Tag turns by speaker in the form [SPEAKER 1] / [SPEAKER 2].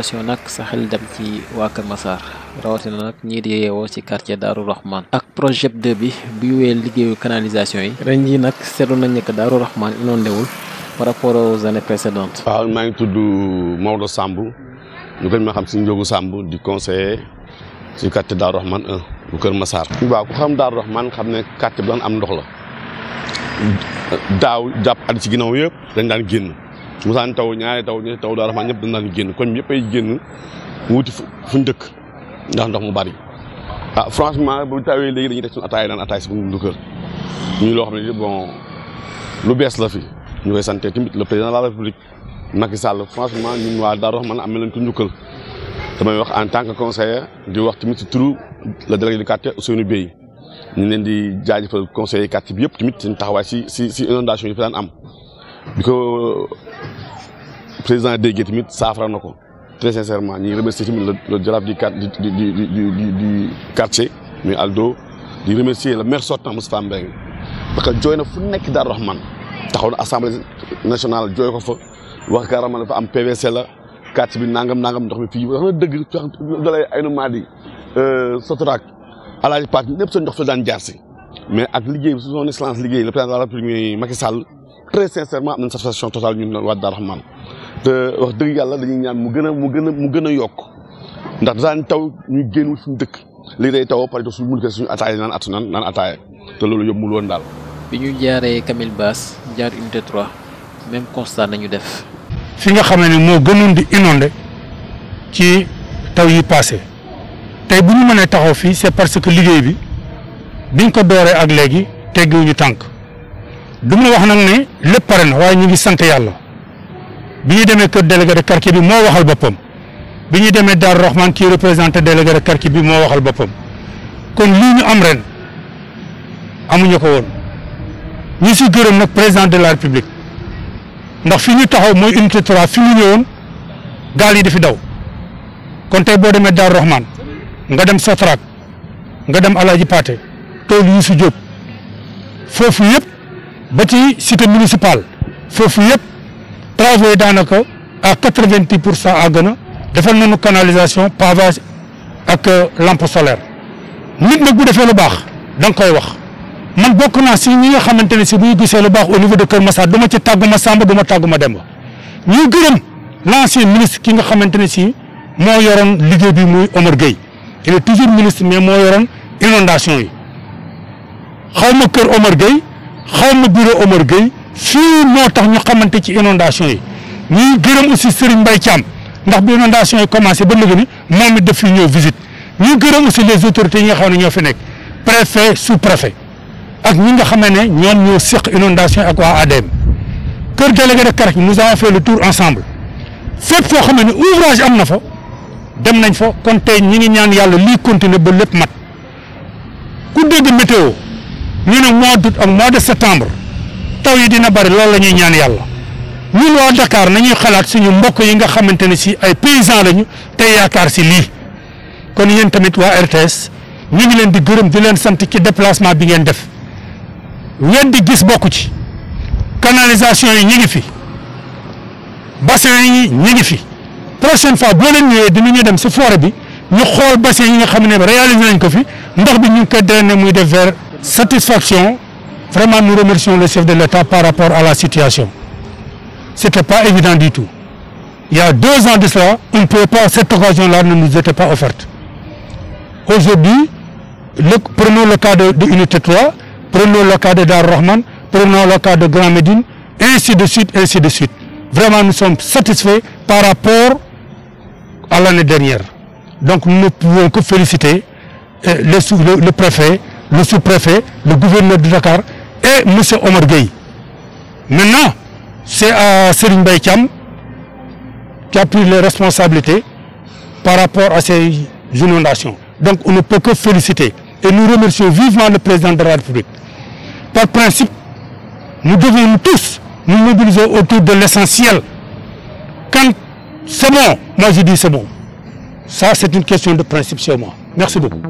[SPEAKER 1] inondation nag sa xel dem ci waa Kër Massar rawatina nag ñii di yeewoo ci quartier Darou Rahman ak projet 2 bi bu wéyal liggéeyu canalisation yi ren jii nag seetlu nañ ne que Darou Rahman inondé wul par rapport aux années précédentes.
[SPEAKER 2] waaw maa ngi tudd Maodo Samb ñu gën ma xam si Ndiogu Samb di conseiller ci quartier Darou Rahman 1 bu Kër Massar. waaw ku xam Darou Rahman xam ne quartier bi daan am ndox la daaw jàpp at ci ginnaaw yëpp dañ daan génn. musaan taw ñaari taw ñetti taw Darou Rahman ñëpp dañ daan génn koñ bi yëpp ay génn wuti fuñ dëkk ndax ndox mu bari franchement bu tawee léegi dañuy teg suñu ataay daan ataay si buntu kër ñu loo xam ne bon lu bees la fi ñu koy santé tamit le président de la république Macky Sall franchement ñun waa Darou Rahman am nañ ko njukkal damay wax en tant que conseiller di wax tamit si turu le délégué du quartier Ousseynou Bey ñu leen di jaajëfal conseiller quartier bi yëpp tamit seen taxawaay si inondation yi fi daan am bi ko président déggee tamit saafara na ko très sincèrement ñi remercier tamit le jaraaf du quartier muy Aldo di remercier le maire sortant Moustapha Mbengue parce que jooy na fu nekk Darou Rahman taxaw na assemblée nationale jooy ko fa wax Darou Rahman dafa am PVC la quartier bi nangam ndox mi fii wax na dëgg dalay ay numaa di Sotrac Alaaji Paat ñëpp seen ndox fa daan jaar si mais ak liggéey son excellence liggéey le président de la République Macky Sall très sincèrement am nañ satisfaction totale ñun waa Darou Rahman te wax dëgg yàlla dañuy ñaan mu gën a yokk ndax daan taw ñu génnul suñu dëkk léegi day taw pare suñu mun suñu ataaya naan ataaya te loolu yombul woon daal.
[SPEAKER 1] bi ñu jaaree Camille Basse jaar unité 3 même constat nañu def.
[SPEAKER 3] fi nga xam ne moo gënoon di inondé ci taw yi passé tey bu ñu mënee taxaw fii c'est parce que liggéey bi biñ ko dooree ak léegi tegguñu tànk. du ma wax nag ne lépp pare na waaye ñu ngi sant yàlla bi ñu demee kër délégué de quartier bi moo waxal boppam bi ñu demee Darou Rahman kii représenté délégué de quartier bi moo waxal boppam kon lii ñu am ren amuñu ko woon ñu si gërëm nag président de la république ndax fi ñu taxaw mooy unité 3 fi ñu ñëwoon gaal yi dafi daw kon tey boo demee Darou Rahman nga dem Sotrac nga dem Alaaji Paate tool yi su jóg foofu yëpp. ba ci cité municipale foofu yëpp travaux yi daanaka à 90% àgg na defal nañu canalisation pavage ak lampe solaire nit nag bu defee lu baax da nga koy wax man bokk naa si ñi nga xamante ne si bu ñu gisee lu baax au niveau de Kër Massar du ma ci tàggu ma Samba du ma tàggu ma Demba ñu gërëm l'ancien ministre ki nga xamante ne si moo yoroon liggéey bi muy Omar Gueye il est toujours ministre mais moo yoroon inondation yi xaw ma kër Omar Gueye xaw ma bureau Omar Gueye fii moo tax ñu xamante ci inondation yi ñuy gërëm aussi Serigne Mbaye Thiam ndax bi inondation yi commencé ba léegi ni moom it daf fi ñëw visite ñuy gërëm aussi les autorités yi nga xam ne ñoo fi nekk préfet sous préfet ak ñi nga xam ne ñoom ñoo seq inondation ak waa ADM kër délégué de quartier nous avons fait le tour ensemble fépp foo xam ne ouvrage am na fa dem nañ fa kon tey ñi ngi ñaan yàlla lii continuer ba lépp mat ku dégg météo ñu ne mois d'août ak mois de septembre taw yi dina bari loolu la ñuy ñaan yàlla ñun waa Dakar nañuy xalaat suñu mbokk yi nga xamante ne si ay paysans lañu te yaakaar si lii kon yéen tamit waa RTS ñu ngi leen di gërëm di leen sant ci déplacement bi ngeen def ngeen di gis bokku ci canalisation yi ñu ngi fi bassin yi ñu ngi fi prochaine fois boo leen ñëwee dinañu dem si forêt bi ñu xool bassin yi nga xam ne réalisé nañ ko fi ndox bi ñu ngi koy drainer muy def vers satisfaction. Vraiment, nous remercions le chef de l'État par rapport à la situation. C'était pas évident du tout. Il y a 2 ans de cela, on ne pouvait pas, cette occasion-là ne nous était pas offerte. Aujourd'hui, prenons le cas de Unité 3, prenons le cas de Darou Rahman, prenons le cas de Grand Médine, ainsi de suite, ainsi de suite. Vraiment, nous sommes satisfaits par rapport à l'année dernière. Donc, nous ne pouvons que féliciter le préfet, le sous-préfet, le gouverneur de Dakar et M. Omar Gueye. Maintenant, c'est à Serigne Mbaye Thiam qui a pris les responsabilités par rapport à ces inondations. Donc on ne peut que féliciter et nous remercions vivement le président de la République. Par principe, nous devons tous nous mobiliser autour de l'essentiel. Quand c'est bon, moi je dis c'est bon. Ça c'est une question de principe chez moi. Merci beaucoup.